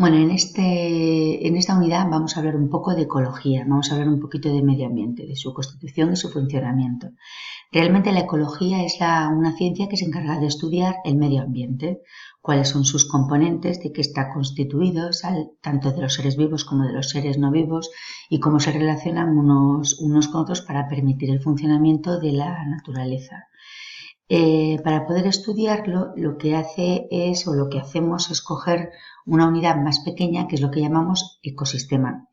Bueno, en esta unidad vamos a hablar un poco de ecología, vamos a hablar un poquito de medio ambiente, de su constitución y su funcionamiento. Realmente la ecología es una ciencia que se encarga de estudiar el medio ambiente, cuáles son sus componentes, de qué está constituido, tanto de los seres vivos como de los seres no vivos, y cómo se relacionan unos con otros para permitir el funcionamiento de la naturaleza. Para poder estudiarlo, lo que hacemos es coger una unidad más pequeña, que es lo que llamamos ecosistema.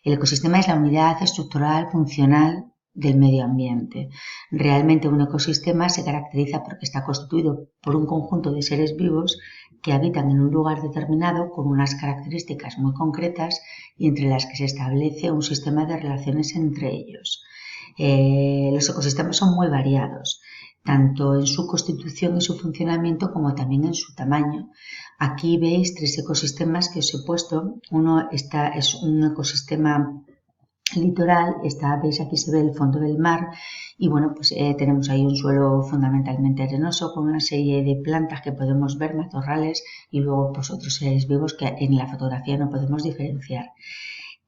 El ecosistema es la unidad estructural funcional del medio ambiente. Realmente un ecosistema se caracteriza porque está constituido por un conjunto de seres vivos que habitan en un lugar determinado con unas características muy concretas y entre las que se establece un sistema de relaciones entre ellos. Los ecosistemas son muy variados, tanto en su constitución y su funcionamiento como también en su tamaño. Aquí veis tres ecosistemas que os he puesto. Es un ecosistema litoral, veis aquí se ve el fondo del mar y bueno, pues tenemos ahí un suelo fundamentalmente arenoso con una serie de plantas que podemos ver, matorrales y luego pues otros seres vivos que en la fotografía no podemos diferenciar.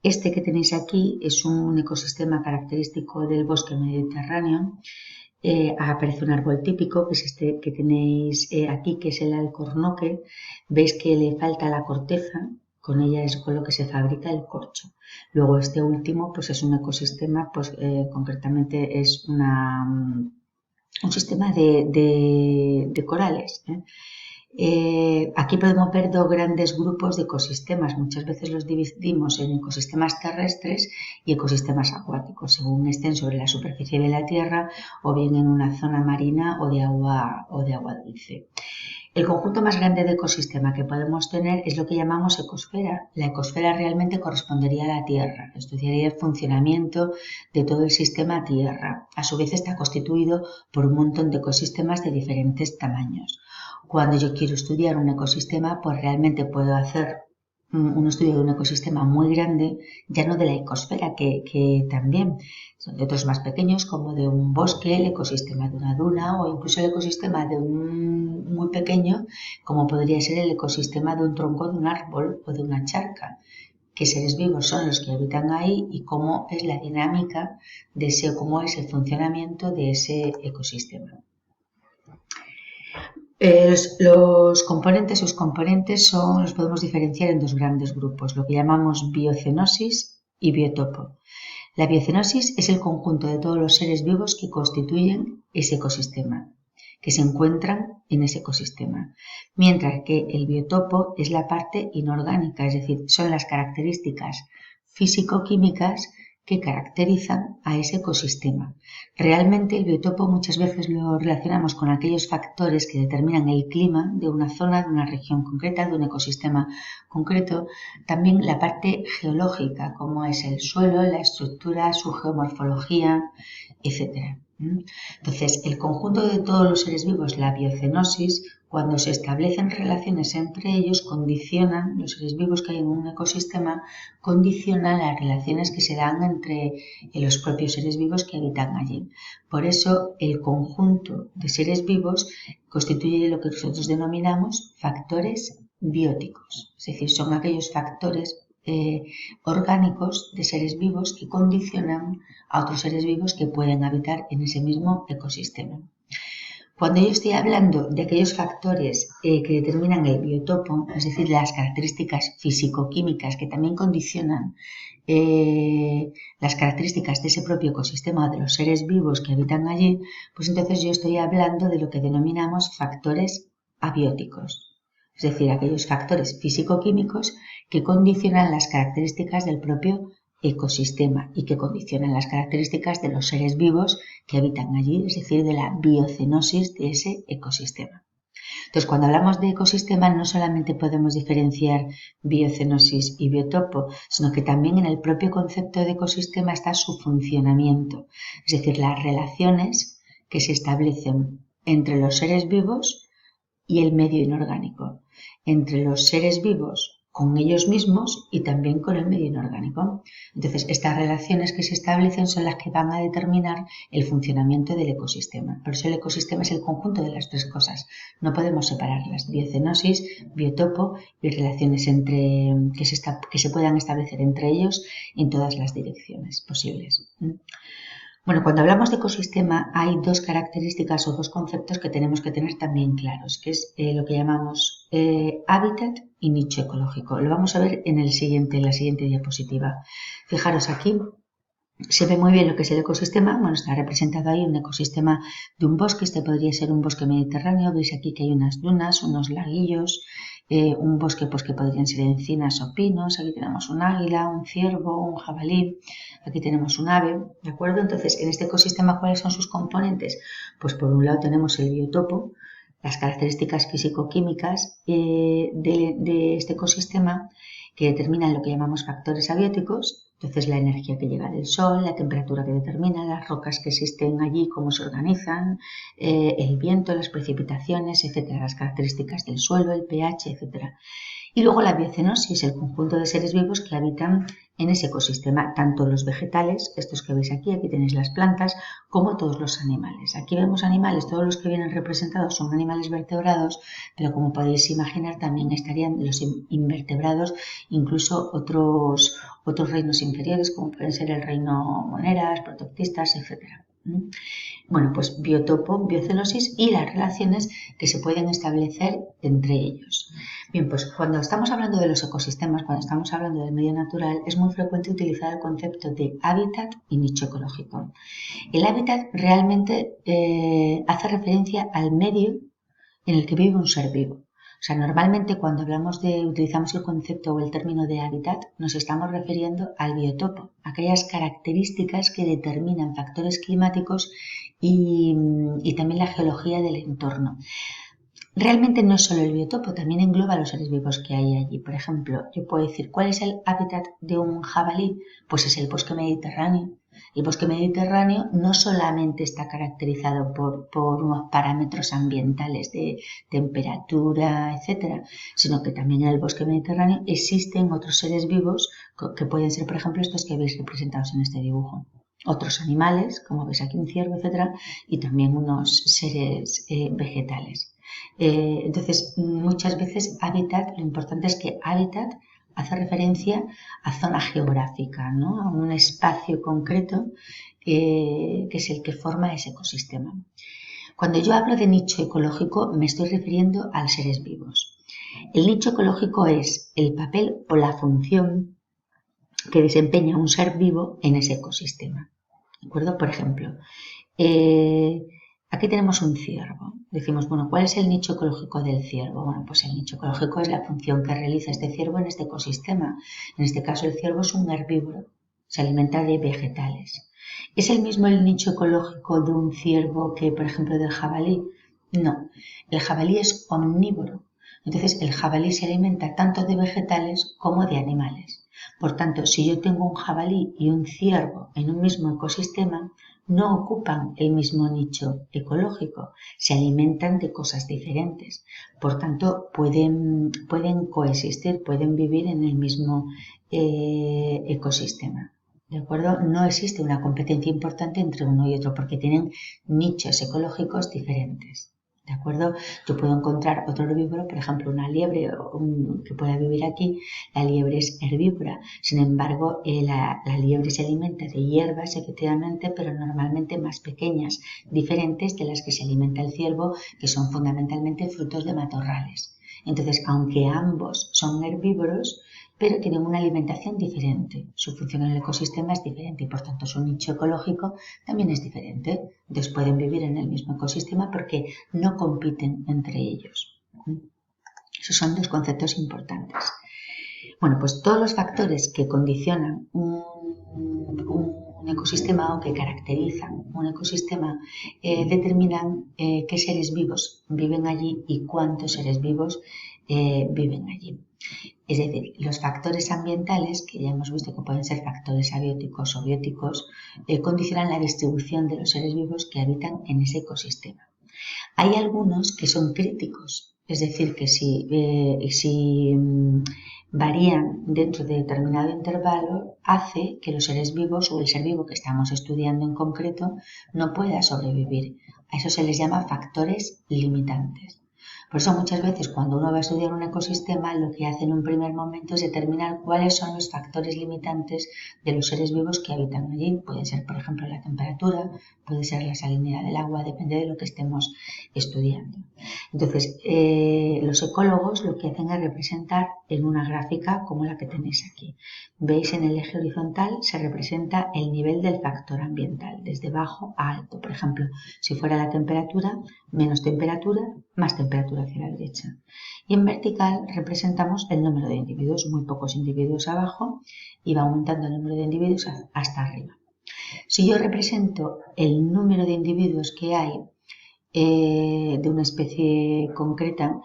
Este que tenéis aquí es un ecosistema característico del bosque mediterráneo. Aparece un árbol típico, que es este que tenéis aquí, que es el alcornoque. Veis que le falta la corteza, con ella es con lo que se fabrica el corcho. Luego este último pues es un ecosistema, pues concretamente es un sistema de corales. Aquí podemos ver dos grandes grupos de ecosistemas. Muchas veces los dividimos en ecosistemas terrestres y ecosistemas acuáticos, según estén sobre la superficie de la Tierra o bien en una zona marina o de agua dulce. El conjunto más grande de ecosistema que podemos tener es lo que llamamos ecosfera. La ecosfera realmente correspondería a la Tierra, estudiaría el funcionamiento de todo el sistema Tierra. A su vez está constituido por un montón de ecosistemas de diferentes tamaños. Cuando yo quiero estudiar un ecosistema, pues realmente puedo hacer un estudio de un ecosistema muy grande, ya no de la ecosfera, que también son de otros más pequeños, como de un bosque, el ecosistema de una duna o incluso el ecosistema de un muy pequeño, como podría ser el ecosistema de un tronco de un árbol o de una charca. Qué seres vivos son los que habitan ahí y cómo es la dinámica de cómo es el funcionamiento de ese ecosistema. Sus componentes los podemos diferenciar en dos grandes grupos, lo que llamamos biocenosis y biotopo. La biocenosis es el conjunto de todos los seres vivos que constituyen ese ecosistema, que se encuentran en ese ecosistema, mientras que el biotopo es la parte inorgánica, es decir, son las características físico-químicas que caracterizan a ese ecosistema. Realmente el biotopo muchas veces lo relacionamos con aquellos factores que determinan el clima de una zona, de una región concreta, de un ecosistema concreto. También la parte geológica, como es el suelo, la estructura, su geomorfología, etc. Entonces, el conjunto de todos los seres vivos, la biocenosis, cuando se establecen relaciones entre ellos, condicionan, los seres vivos que hay en un ecosistema, condicionan las relaciones que se dan entre los propios seres vivos que habitan allí. Por eso, el conjunto de seres vivos constituye lo que nosotros denominamos factores bióticos, es decir, son aquellos factores orgánicos de seres vivos que condicionan a otros seres vivos que pueden habitar en ese mismo ecosistema. Cuando yo estoy hablando de aquellos factores que determinan el biotopo, es decir, las características físico-químicas que también condicionan las características de ese propio ecosistema o de los seres vivos que habitan allí, pues entonces yo estoy hablando de lo que denominamos factores abióticos, es decir, aquellos factores físico-químicos que condicionan las características del propio ecosistema y que condicionan las características de los seres vivos que habitan allí, es decir, de la biocenosis de ese ecosistema. Entonces, cuando hablamos de ecosistema, no solamente podemos diferenciar biocenosis y biotopo, sino que también en el propio concepto de ecosistema está su funcionamiento, es decir, las relaciones que se establecen entre los seres vivos y el medio inorgánico, entre los seres vivos con ellos mismos y también con el medio inorgánico. Entonces, estas relaciones que se establecen son las que van a determinar el funcionamiento del ecosistema. Por eso el ecosistema es el conjunto de las tres cosas. No podemos separarlas. Biocenosis, biotopo y relaciones que se puedan establecer entre ellos en todas las direcciones posibles. Bueno, cuando hablamos de ecosistema hay dos características o dos conceptos que tenemos que tener también claros, que es lo que llamamos hábitat y nicho ecológico. Lo vamos a ver en la siguiente diapositiva. Fijaros aquí, se ve muy bien lo que es el ecosistema. Bueno, está representado ahí un ecosistema de un bosque. Este podría ser un bosque mediterráneo. Veis aquí que hay unas dunas, unos laguillos, un bosque pues que podrían ser encinas o pinos. Aquí tenemos un águila, un ciervo, un jabalí. Aquí tenemos un ave, ¿de acuerdo? Entonces, en este ecosistema, ¿cuáles son sus componentes? Pues por un lado tenemos el biotopo, las características físico-químicas de este ecosistema que determinan lo que llamamos factores abióticos. Entonces, la energía que llega del sol, la temperatura que determina, las rocas que existen allí, cómo se organizan, el viento, las precipitaciones, etcétera, las características del suelo, el pH, etcétera. Y luego la biocenosis, el conjunto de seres vivos que habitan en ese ecosistema, tanto los vegetales, estos que veis aquí tenéis las plantas, como todos los animales. Aquí vemos animales, todos los que vienen representados son animales vertebrados, pero como podéis imaginar también estarían los invertebrados, incluso otros reinos inferiores, como pueden ser el reino moneras, protoctistas, etcétera. Bueno, pues biotopo, biocenosis y las relaciones que se pueden establecer entre ellos. Bien, pues cuando estamos hablando de los ecosistemas, cuando estamos hablando del medio natural, es muy frecuente utilizar el concepto de hábitat y nicho ecológico. El hábitat realmente hace referencia al medio en el que vive un ser vivo. O sea, normalmente cuando utilizamos el concepto o el término de hábitat, nos estamos refiriendo al biotopo, aquellas características que determinan factores climáticos y también la geología del entorno. Realmente no es solo el biotopo, también engloba los seres vivos que hay allí. Por ejemplo, yo puedo decir, ¿cuál es el hábitat de un jabalí? Pues es el bosque mediterráneo. El bosque mediterráneo no solamente está caracterizado por unos parámetros ambientales de temperatura, etcétera, sino que también en el bosque mediterráneo existen otros seres vivos que pueden ser, por ejemplo, estos que veis representados en este dibujo. Otros animales, como veis aquí un ciervo, etcétera, y también unos seres vegetales. Entonces, muchas veces hábitat, lo importante es que hábitat hace referencia a zona geográfica, ¿no? A un espacio concreto que es el que forma ese ecosistema. Cuando yo hablo de nicho ecológico me estoy refiriendo a los seres vivos. El nicho ecológico es el papel o la función que desempeña un ser vivo en ese ecosistema. ¿De acuerdo? Por ejemplo, aquí tenemos un ciervo. Decimos, bueno, ¿cuál es el nicho ecológico del ciervo? Bueno, pues el nicho ecológico es la función que realiza este ciervo en este ecosistema. En este caso, el ciervo es un herbívoro, se alimenta de vegetales. ¿Es el mismo el nicho ecológico de un ciervo que, por ejemplo, del jabalí? No, el jabalí es omnívoro. Entonces, el jabalí se alimenta tanto de vegetales como de animales. Por tanto, si yo tengo un jabalí y un ciervo en un mismo ecosistema, no ocupan el mismo nicho ecológico, se alimentan de cosas diferentes. Por tanto, pueden coexistir, pueden vivir en el mismo ecosistema. ¿De acuerdo? No existe una competencia importante entre uno y otro porque tienen nichos ecológicos diferentes. ¿De acuerdo? Yo puedo encontrar otro herbívoro, por ejemplo, una liebre que pueda vivir aquí. La liebre es herbívora. Sin embargo, la liebre se alimenta de hierbas, efectivamente, pero normalmente más pequeñas, diferentes de las que se alimenta el ciervo, que son fundamentalmente frutos de matorrales. Entonces, aunque ambos son herbívoros, pero tienen una alimentación diferente. Su función en el ecosistema es diferente y, por tanto, su nicho ecológico también es diferente. Entonces, pueden vivir en el mismo ecosistema porque no compiten entre ellos. Esos son dos conceptos importantes. Bueno, pues todos los factores que condicionan un ecosistema o que caracterizan un ecosistema determinan qué seres vivos viven allí y cuántos seres vivos viven allí. Es decir, los factores ambientales, que ya hemos visto que pueden ser factores abióticos o bióticos, condicionan la distribución de los seres vivos que habitan en ese ecosistema. Hay algunos que son críticos, es decir, que si varían dentro de determinado intervalo hace que los seres vivos o el ser vivo que estamos estudiando en concreto no pueda sobrevivir. A eso se les llama factores limitantes. Por eso muchas veces cuando uno va a estudiar un ecosistema lo que hace en un primer momento es determinar cuáles son los factores limitantes de los seres vivos que habitan allí. Puede ser, por ejemplo, la temperatura, puede ser la salinidad del agua, depende de lo que estemos estudiando. Entonces, los ecólogos lo que hacen es representar en una gráfica como la que tenéis aquí. Veis en el eje horizontal se representa el nivel del factor ambiental, desde bajo a alto. Por ejemplo, si fuera la temperatura, menos temperatura, más temperatura hacia la derecha. Y en vertical representamos el número de individuos, muy pocos individuos abajo, y va aumentando el número de individuos hasta arriba. Si yo represento el número de individuos que hay de una especie concreta,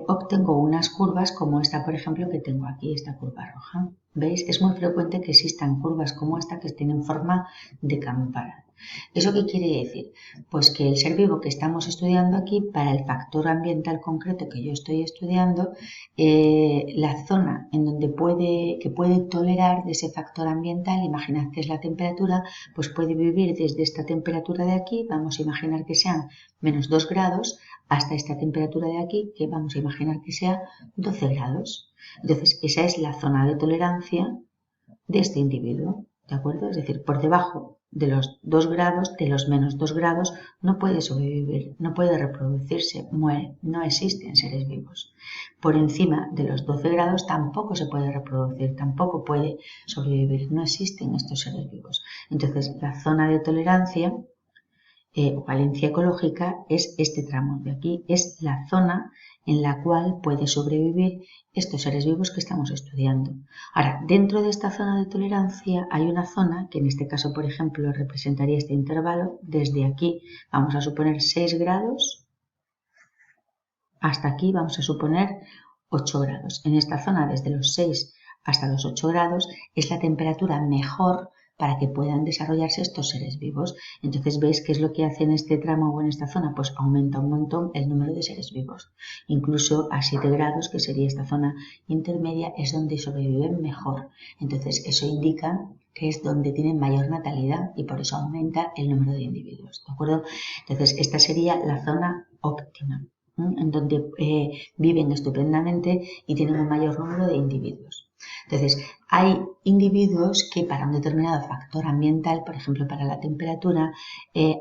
obtengo unas curvas como esta, por ejemplo, que tengo aquí, esta curva roja. ¿Veis? Es muy frecuente que existan curvas como esta que tienen forma de campana. ¿Eso qué quiere decir? Pues que el ser vivo que estamos estudiando aquí, para el factor ambiental concreto que yo estoy estudiando, la zona en donde puede tolerar de ese factor ambiental, imaginad que es la temperatura, pues puede vivir desde esta temperatura de aquí, vamos a imaginar que sean menos 2 grados, hasta esta temperatura de aquí, que vamos a imaginar que sea 12 grados. Entonces, esa es la zona de tolerancia de este individuo, ¿de acuerdo? Es decir, por debajo de los 2 grados, de los menos 2 grados, no puede sobrevivir, no puede reproducirse, muere, no existen seres vivos. Por encima de los 12 grados tampoco se puede reproducir, tampoco puede sobrevivir, no existen estos seres vivos. Entonces, la zona de tolerancia o valencia ecológica es este tramo de aquí, es la zona en la cual puede sobrevivir estos seres vivos que estamos estudiando. Ahora, dentro de esta zona de tolerancia hay una zona que en este caso, por ejemplo, representaría este intervalo. Desde aquí vamos a suponer 6 grados, hasta aquí vamos a suponer 8 grados. En esta zona, desde los 6 hasta los 8 grados, es la temperatura mejor para que puedan desarrollarse estos seres vivos. Entonces, ¿veis qué es lo que hace en este tramo o en esta zona? Pues aumenta un montón el número de seres vivos. Incluso a 7 grados, que sería esta zona intermedia, es donde sobreviven mejor. Entonces, eso indica que es donde tienen mayor natalidad y por eso aumenta el número de individuos, ¿de acuerdo? Entonces, esta sería la zona óptima, en donde viven estupendamente y tienen un mayor número de individuos. Entonces, hay individuos que para un determinado factor ambiental, por ejemplo para la temperatura,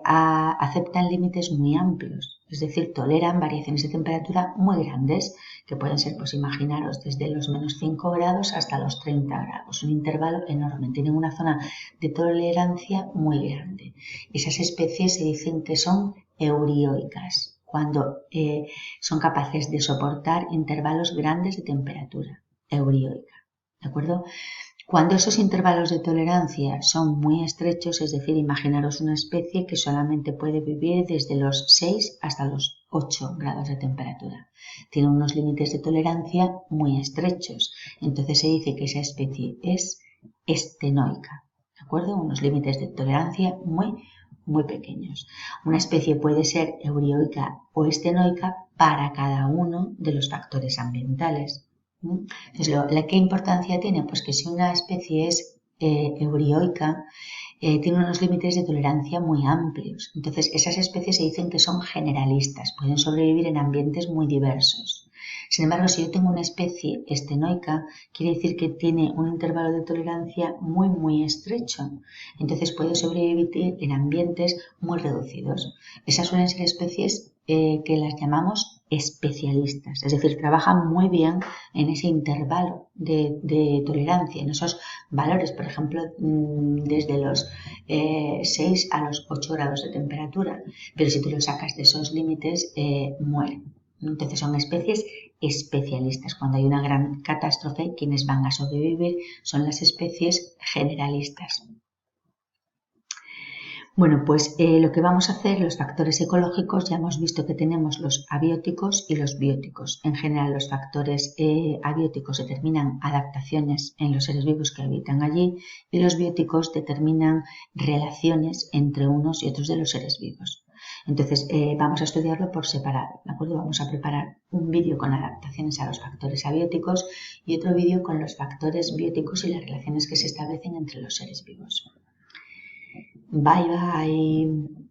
aceptan límites muy amplios, es decir, toleran variaciones de temperatura muy grandes, que pueden ser, pues imaginaros, desde los menos 5 grados hasta los 30 grados, un intervalo enorme, tienen una zona de tolerancia muy grande. Esas especies se dicen que son eurioicas, cuando son capaces de soportar intervalos grandes de temperatura, eurioica. ¿De acuerdo? Cuando esos intervalos de tolerancia son muy estrechos, es decir, imaginaros una especie que solamente puede vivir desde los 6 hasta los 8 grados de temperatura. Tiene unos límites de tolerancia muy estrechos. Entonces se dice que esa especie es estenoica. ¿De acuerdo? Unos límites de tolerancia muy pequeños. Una especie puede ser eurioica o estenoica para cada uno de los factores ambientales. Entonces, ¿qué importancia tiene? Pues que si una especie es eurioica, tiene unos límites de tolerancia muy amplios. Entonces, esas especies se dicen que son generalistas, pueden sobrevivir en ambientes muy diversos. Sin embargo, si yo tengo una especie estenoica, quiere decir que tiene un intervalo de tolerancia muy estrecho. Entonces, puede sobrevivir en ambientes muy reducidos. Esas suelen ser especies que las llamamos especialistas, es decir, trabajan muy bien en ese intervalo de tolerancia, en esos valores, por ejemplo, desde los 6 a los 8 grados de temperatura, pero si tú lo sacas de esos límites, mueren. Entonces son especies especialistas. Cuando hay una gran catástrofe, quienes van a sobrevivir son las especies generalistas. Bueno, pues lo que vamos a hacer, los factores ecológicos, ya hemos visto que tenemos los abióticos y los bióticos. En general, los factores abióticos determinan adaptaciones en los seres vivos que habitan allí y los bióticos determinan relaciones entre unos y otros de los seres vivos. Entonces, vamos a estudiarlo por separado, ¿de acuerdo? Vamos a preparar un vídeo con adaptaciones a los factores abióticos y otro vídeo con los factores bióticos y las relaciones que se establecen entre los seres vivos. Bye, bye.